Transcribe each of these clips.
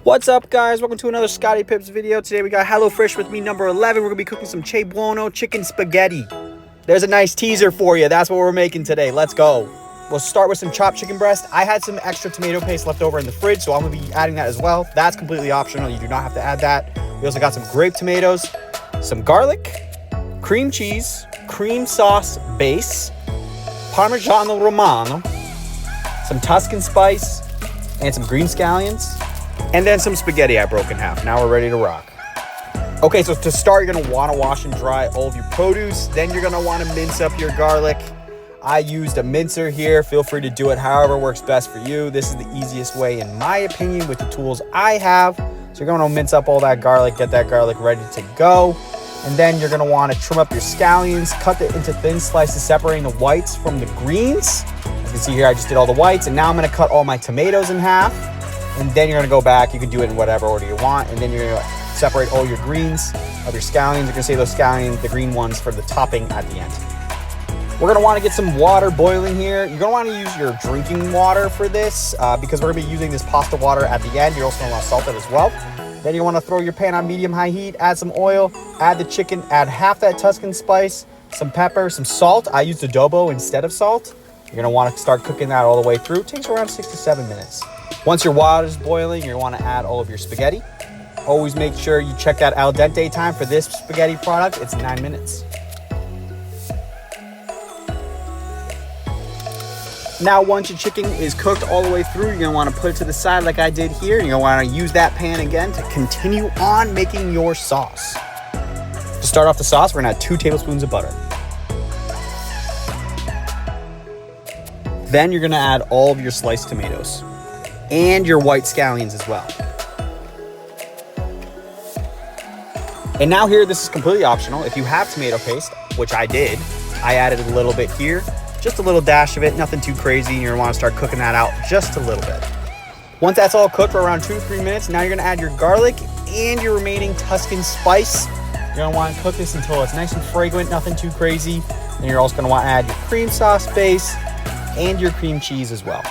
What's up, guys? Welcome to another Scotty-Pips video. Today we got HelloFresh with me, number 11. We're gonna be cooking some Buono Chicken Spaghetti. There's a nice teaser for you. That's what we're making today. Let's go. We'll start with some chopped chicken breast. I had some extra tomato paste left over in the fridge, so I'm gonna be adding that as well. That's completely optional. You do not have to add that. We also got some grape tomatoes, some garlic, cream cheese, cream sauce base, Parmigiano Romano, some Tuscan spice, and some green scallions. And then some spaghetti I broke in half. Now we're ready to rock. Okay, so to start, you're gonna wanna wash and dry all of your produce. Then you're gonna wanna mince up your garlic. I used a mincer here. Feel free to do it however works best for you. This is the easiest way, in my opinion, with the tools I have. So you're gonna mince up all that garlic, get that garlic ready to go. And then you're gonna wanna trim up your scallions, cut it into thin slices, separating the whites from the greens. As you can see here, I just did all the whites. And now I'm gonna cut all my tomatoes in half. And then you're gonna go back, you can do it in whatever order you want, and then you're gonna separate all your greens of your scallions. You're gonna save those scallions, the green ones, for the topping at the end. We're gonna wanna get some water boiling here. You're gonna wanna use your drinking water for this because we're gonna be using this pasta water at the end. You're also gonna wanna salt it as well. Then you wanna throw your pan on medium-high heat, add some oil, add the chicken, add half that Tuscan spice, some pepper, some salt. I used adobo instead of salt. You're gonna wanna start cooking that all the way through. It takes around 6 to 7 minutes. Once your water is boiling, you're gonna wanna add all of your spaghetti. Always make sure you check that al dente time for this spaghetti product. It's 9 minutes. Now, once your chicken is cooked all the way through, you're gonna wanna put it to the side like I did here. You're gonna wanna use that pan again to continue on making your sauce. To start off the sauce, we're gonna add 2 tablespoons of butter. Then you're gonna add all of your sliced tomatoes and your white scallions as well. And now here, this is completely optional. If you have tomato paste, which I did, I added a little bit here, just a little dash of it, nothing too crazy. You're gonna wanna start cooking that out just a little bit. Once that's all cooked for around 2 to 3 minutes, now you're gonna add your garlic and your remaining Tuscan spice. You're gonna wanna cook this until it's nice and fragrant, nothing too crazy. And you're also gonna wanna add your cream sauce base and your cream cheese as well.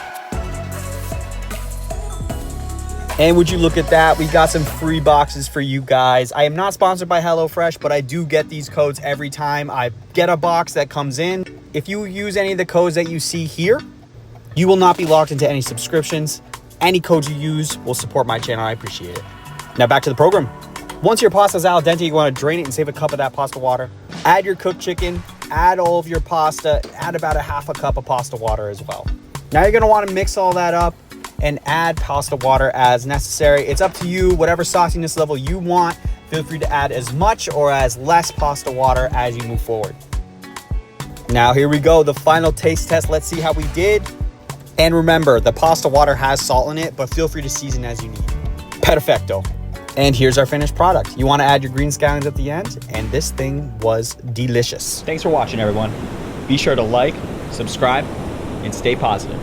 And would you look at that, we got some free boxes for you guys. I am not sponsored by HelloFresh, but I do get these codes every time I get a box that comes in. If you use any of the codes that you see here, you will not be locked into any subscriptions. Any codes you use will support my channel. I appreciate it. Now back to the program. Once your pasta is al dente, you want to drain it and save a cup of that pasta water. Add your cooked chicken, add all of your pasta, add about a half a cup of pasta water as well. Now you're going to want to mix all that up and add pasta water as necessary. It's up to you, whatever sauciness level you want. Feel free to add as much or as less pasta water as you move forward. Now here we go, the final taste test. Let's see how we did. And remember, the pasta water has salt in it, but feel free to season as you need. Perfecto. And here's our finished product. You want to add your green scallions at the end, and this thing was delicious. Thanks for watching, everyone. Be sure to like, subscribe, and stay positive.